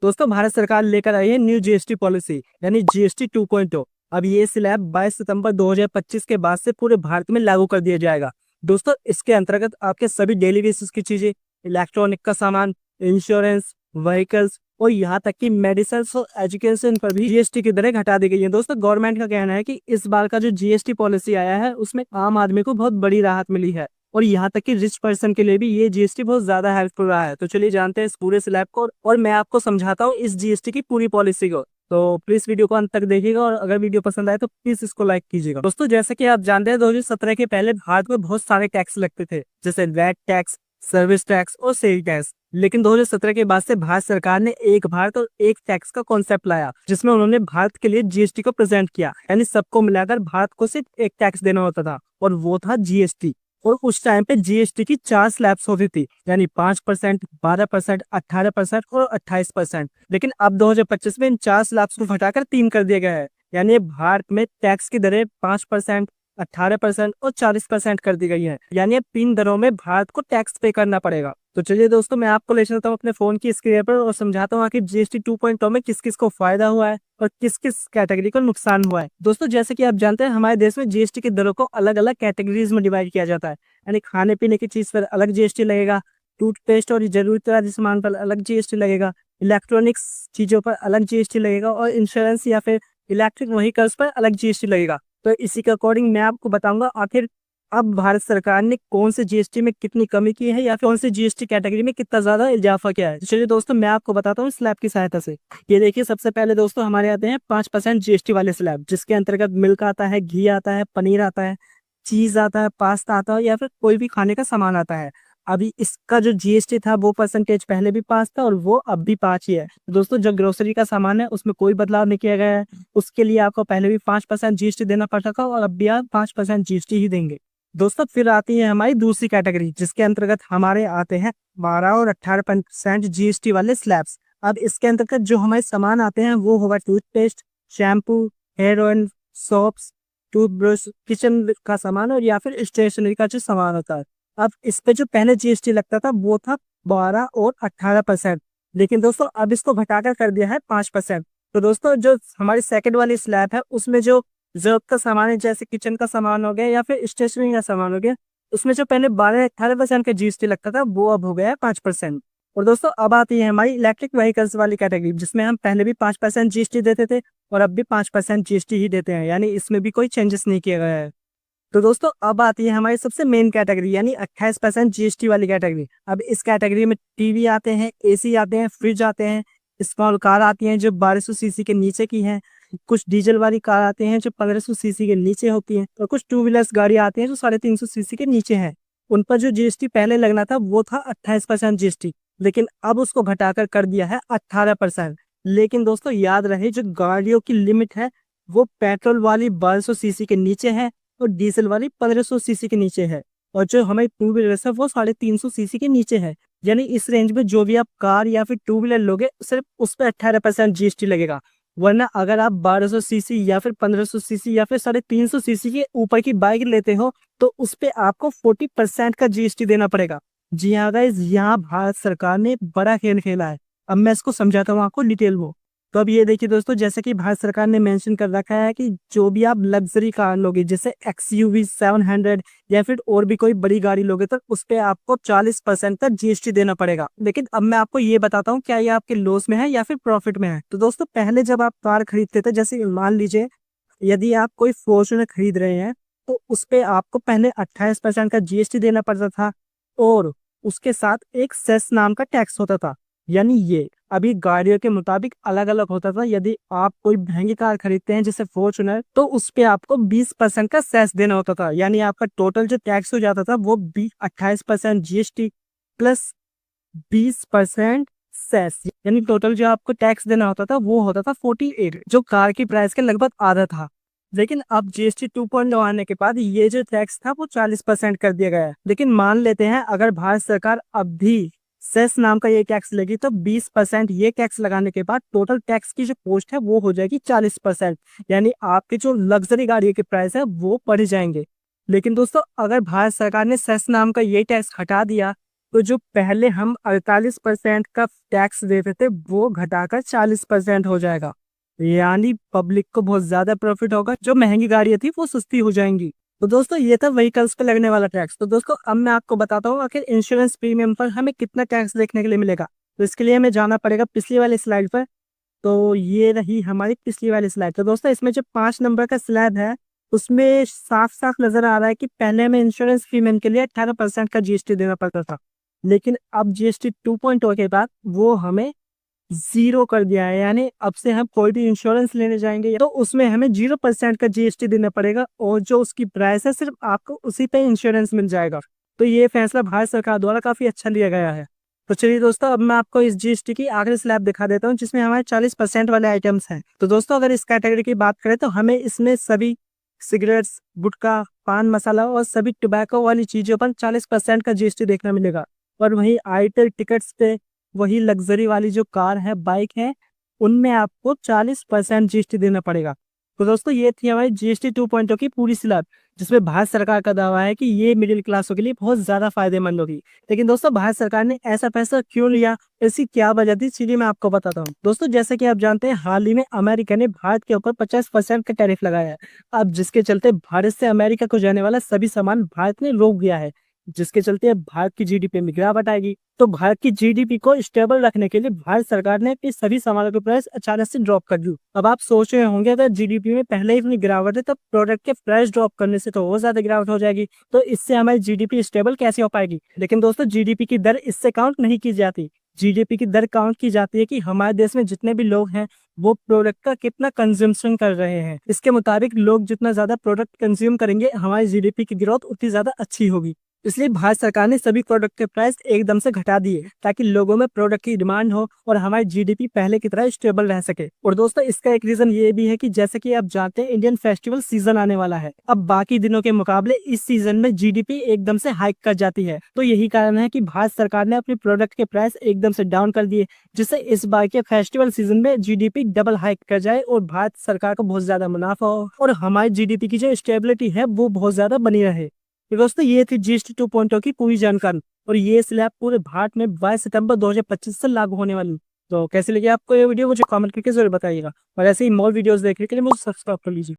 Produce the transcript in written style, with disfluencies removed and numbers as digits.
दोस्तों भारत सरकार लेकर आई है न्यू जीएसटी पॉलिसी यानी जीएसटी 2.0। अब ये स्लैब 22 सितंबर 2025 के बाद से पूरे भारत में लागू कर दिया जाएगा। दोस्तों इसके अंतर्गत आपके सभी डेली बेसिस की चीजें, इलेक्ट्रॉनिक का सामान, इंश्योरेंस, व्हीकल्स और यहाँ तक कि मेडिसिन और एजुकेशन पर भी जीएसटी की दरें घटा दी गई है। दोस्तों गवर्नमेंट का कहना है कि इस बार का जो जीएसटी पॉलिसी आया है उसमें आम आदमी को बहुत बड़ी राहत मिली है और यहाँ तक कि रिच पर्सन के लिए भी ये जीएसटी बहुत ज्यादा हेल्पफुल रहा है। तो चलिए जानते हैं इस पूरे स्लैब को और मैं आपको समझाता हूँ इस जीएसटी की पूरी पॉलिसी को। तो प्लीज वीडियो को अंत तक देखिएगा और अगर वीडियो पसंद आए तो प्लीज इसको लाइक कीजिएगा। दोस्तों जैसे कि आप जानते हैं 2017 के पहले भारत में बहुत सारे टैक्स लगते थे, जैसे वैट टैक्स, सर्विस टैक्स और सेल टैक्स। लेकिन 2017 के बाद से भारत सरकार ने एक भारत और एक टैक्स का कॉन्सेप्ट लाया, जिसमें उन्होंने भारत के लिए जीएसटी को प्रेजेंट किया। यानी सबको मिलाकर भारत को सिर्फ एक टैक्स देना होता था और वो था जीएसटी। और उस टाइम पे जीएसटी की 4 स्लैब्स होती थी, यानी 5%, 12%, 18% और 28%। लेकिन अब 2025 में इन 4 स्लैब्स को घटाकर 3 कर दिया गया है। यानी भारत में टैक्स की दरें 5%, 18% और 40% कर दी गई है। यानी अब 3 दरों में भारत को टैक्स पे करना पड़ेगा। तो चलिए दोस्तों मैं आपको ले चलता हूँ अपने फोन की स्क्रीन पर और समझाता हूँ आखिर जीएसटी 2.0 में किस किस को फायदा हुआ है और किस किस कैटेगरी को नुकसान हुआ है। दोस्तों जैसे कि आप जानते हैं हमारे देश में जीएसटी की दरों को अलग अलग कैटेगरीज में डिवाइड किया जाता है। यानी खाने पीने की चीज पर अलग जीएसटी लगेगा, टूथपेस्ट और जरूरत सामान पर अलग जीएसटी लगेगा, इलेक्ट्रॉनिक्स चीजों पर अलग जीएसटी लगेगा और इंश्योरेंस या फिर इलेक्ट्रिक व्हीकल्स पर अलग जीएसटी लगेगा। तो इसी के अकॉर्डिंग मैं आपको बताऊंगा आखिर अब भारत सरकार ने कौन से जीएसटी में कितनी कमी की है या फिर कौन से जीएसटी कैटेगरी में कितना ज्यादा इजाफा किया है। तो चलिए दोस्तों मैं आपको बताता हूँ स्लैब की सहायता से। ये देखिए सबसे पहले दोस्तों हमारे आते हैं 5% जीएसटी वाले स्लैब, जिसके अंतर्गत मिल्क आता है, घी आता है, पनीर आता है, चीज आता है, पास्ता आता है या फिर कोई भी खाने का सामान आता है। अभी इसका जो जीएसटी था वो परसेंटेज पहले भी 5 था और वो अब भी 5 ही है। तो दोस्तों जो ग्रोसरी का सामान है उसमें कोई बदलाव नहीं किया गया है। उसके लिए आपको पहले भी 5% जीएसटी देना पड़ता था और अब भी आप 5% जीएसटी ही देंगे। दोस्तों फिर आती है हमारी दूसरी कैटेगरी, जिसके अंतर्गत हमारे आते हैं 12 और 18% जीएसटी वाले स्लैब्स। अब इसके अंतर्गत जो हमारे सामान आते हैं वो होगा toothpaste, shampoo, hair oil, soaps, toothbrush, kitchen का सामान और या फिर स्टेशनरी का जो सामान होता है। अब इस पे जो पहले जीएसटी लगता था वो था 12 और 18%, लेकिन दोस्तों अब इसको घटाकर कर दिया है 5%। तो दोस्तों जो हमारी सेकंड वाली स्लैब है उसमें जो जरूरत का सामान है, जैसे किचन का सामान हो गया या फिर स्टेशनरी का सामान हो गया, उसमें जो पहले 12-18% का जीएसटी लगता था वो अब हो गया है 5%। और दोस्तों अब आती है हमारी इलेक्ट्रिक व्हीकल्स वाली कैटेगरी, जिसमें हम पहले भी 5% जीएसटी देते थे और अब भी 5% जीएसटी ही देते हैं। यानी इसमें भी कोई चेंजेस नहीं किया गया है। तो दोस्तों अब आती है हमारी सबसे मेन कैटेगरी यानी 28% जीएसटी वाली कैटेगरी। अब इस कैटेगरी में टीवी आते हैं, एसी आते हैं, फ्रिज आते हैं, स्मॉल कार आती हैं जो 1200 सीसी के नीचे की हैं, कुछ डीजल वाली कार आते हैं जो 1500 सीसी के नीचे होती हैं और कुछ टू व्हीलर्स गाड़ी आती हैं जो 350 सीसी के नीचे हैं। उन पर जो जीएसटी पहले लगना था वो था 28% जीएसटी, लेकिन अब उसको घटाकर कर दिया है 18%। लेकिन दोस्तों याद रहे जो गाड़ियों की लिमिट है वो पेट्रोल वाली 1200 सीसी के नीचे है और डीजल वाली 1500 सीसी के नीचे है और जो हमारी टू व्हीलर है वो 350 सीसी के नीचे है। यानी इस रेंज में जो भी आप कार या फिर टू व्हीलर लोगे सिर्फ उस पर 18% जीएसटी लगेगा। वरना अगर आप 1200 सीसी या फिर 1500 सीसी या फिर 350 सीसी के ऊपर की बाइक लेते हो तो उस पे आपको 40% का जीएसटी देना पड़ेगा। जी हाँ गाइस, यहाँ भारत सरकार ने बड़ा खेल खेला है। अब मैं इसको समझाता हूँ आपको डिटेल में। तो अब ये देखिए दोस्तों, जैसे कि भारत सरकार ने मेंशन कर रखा है कि जो भी आप लग्जरी कार लोगे जैसे एक्सयूवी 700 या फिर और भी कोई बड़ी गाड़ी लोगे तो उस पे आपको 40% तक जीएसटी देना पड़ेगा। लेकिन अब मैं आपको ये बताता हूँ क्या ये आपके लॉस में है या फिर प्रॉफिट में है। तो दोस्तों पहले जब आप कार खरीदते थे, जैसे मान लीजिए यदि आप कोई फॉर्च्यूनर खरीद रहे हैं तो उस पे आपको पहले 28% का जीएसटी देना पड़ता था और उसके साथ एक सेस नाम का टैक्स होता था। यानी ये अभी गाड़ियों के मुताबिक अलग अलग होता था। यदि आप कोई महंगी कार खरीदते हैं जैसे फॉर्च्यूनर तो उस पे आपको 20% का सेस देना होता था। यानी आपका टोटल जो टैक्स हो जाता था वो 28% जीएसटी प्लस 20% सेस, यानी टोटल जो आपको टैक्स देना होता था वो होता था 48, जो कार की प्राइस के लगभग आधा था। लेकिन अब जीएसटी 2.0 आने के बाद ये जो टैक्स था वो 40% कर दिया गया है। लेकिन मान लेते हैं अगर भारत सरकार अब भी सेस नाम का ये टैक्स लगी तो 20% ये टैक्स लगाने के बाद टोटल टैक्स की जो पोस्ट है वो हो जाएगी 40%। यानी आपके जो लग्जरी गाड़ियों के प्राइस है वो बढ़ जाएंगे। लेकिन दोस्तों अगर भारत सरकार ने सेस नाम का ये टैक्स हटा दिया तो जो पहले हम 48% का टैक्स देते थे वो घटाकर 40% हो जाएगा। यानी पब्लिक को बहुत ज्यादा प्रॉफिट होगा, जो महंगी गाड़ियां थी वो सस्ती हो जाएंगी। तो दोस्तों ये था व्हीकल्स पे लगने वाला टैक्स। तो दोस्तों अब मैं आपको बताता हूँ आखिर इंश्योरेंस प्रीमियम पर हमें कितना टैक्स देखने के लिए मिलेगा। तो इसके लिए हमें जाना पड़ेगा पिछली वाली स्लाइड पर। तो ये रही हमारी पिछली वाली स्लाइड। तो दोस्तों इसमें जो 5 नंबर का स्लैब है उसमें साफ साफ नजर आ रहा है कि पहले हमें इंश्योरेंस प्रीमियम के लिए 18% का जीएसटी देना पड़ता था, लेकिन अब जीएसटी 2.0 के बाद वो हमें जीरो कर दिया है। यानी अब से हम कोई भी इंश्योरेंस लेने जाएंगे तो उसमें हमें 0% का जीएसटी देना पड़ेगा, और जो उसकी प्राइस है सिर्फ आपको उसी पे इंश्योरेंस मिल जाएगा। तो ये फैसला भारत सरकार द्वारा काफी अच्छा लिया गया है। तो चलिए दोस्तों अब मैं आपको इस जीएसटी की आखिरी स्लैब दिखा देता हूँ जिसमें हमारे 40% वाले आइटम्स हैं। तो दोस्तों अगर इस कैटेगरी की बात करें तो हमें इसमें सभी सिगरेट्स, गुटखा, पान मसाला और सभी टोबैको वाली चीजों पर 40% का जीएसटी देखने मिलेगा। और वहीं आईटेल टिकट्स पे, वही लग्जरी वाली जो कार है, बाइक है, उनमें आपको 40% जीएसटी देना पड़ेगा। तो दोस्तों ये थी हमारी जीएसटी 2.0 की पूरी स्लैब, जिसमें भारत सरकार का दावा है कि ये मिडिल क्लासों के लिए बहुत ज्यादा फायदेमंद होगी। लेकिन दोस्तों भारत सरकार ने ऐसा फैसला क्यों लिया, इसकी क्या वजह थी, चलिए मैं आपको बताता हूँ। दोस्तों जैसे कि आप जानते हैं हाल ही में अमेरिका ने भारत के ऊपर 50% का टैरिफ लगाया है। अब जिसके चलते भारत से अमेरिका को जाने वाला सभी सामान भारत ने रोक दिया है, जिसके चलते अब भारत की जीडीपी में गिरावट आएगी। तो भारत की जीडीपी को स्टेबल रखने के लिए भारत सरकार ने अपनी सभी सामानों के प्राइस अचानक से ड्रॉप कर दी। अब आप सोच रहे होंगे अगर जीडीपी में पहले ही इतनी गिरावट है तो प्रोडक्ट के प्राइस ड्रॉप करने से तो और ज्यादा गिरावट हो जाएगी, तो इससे हमारी जीडीपी स्टेबल कैसे हो पाएगी। लेकिन दोस्तों जीडीपी की दर इससे काउंट नहीं की जाती। जीडीपी की दर काउंट की जाती है कि हमारे देश में जितने भी लोग हैं वो प्रोडक्ट का कितना कंज्यूमशन कर रहे हैं। इसके मुताबिक लोग जितना ज्यादा प्रोडक्ट कंज्यूम करेंगे हमारी जीडीपी की ग्रोथ उतनी ज्यादा अच्छी होगी। इसलिए भारत सरकार ने सभी प्रोडक्ट के प्राइस एकदम से घटा दिए ताकि लोगों में प्रोडक्ट की डिमांड हो और हमारी जीडीपी पहले की तरह स्टेबल रह सके। और दोस्तों इसका एक रीजन ये भी है कि जैसे कि आप जानते हैं इंडियन फेस्टिवल सीजन आने वाला है। अब बाकी दिनों के मुकाबले इस सीजन में जीडीपी एकदम से हाइक कर जाती है। तो यही कारण है कि भारत सरकार ने अपने प्रोडक्ट के प्राइस एकदम से डाउन कर दिए, जिससे इस बार के फेस्टिवल सीजन में जीडीपी डबल हाइक कर जाए और भारत सरकार को बहुत ज्यादा मुनाफा हो और हमारी जीडीपी की जो स्टेबिलिटी है वो बहुत ज्यादा बनी रहे। तो दोस्तों ये थी जीएसटी 2.0 की पूरी जानकारी, और ये स्लैब पूरे भारत में 22 सितंबर 2025 से लागू होने वाली। तो कैसे लगी आपको ये वीडियो मुझे कमेंट करके जरूर बताइएगा, और ऐसे ही मोर वीडियोस देखने के लिए मुझे सब्सक्राइब कर लीजिए।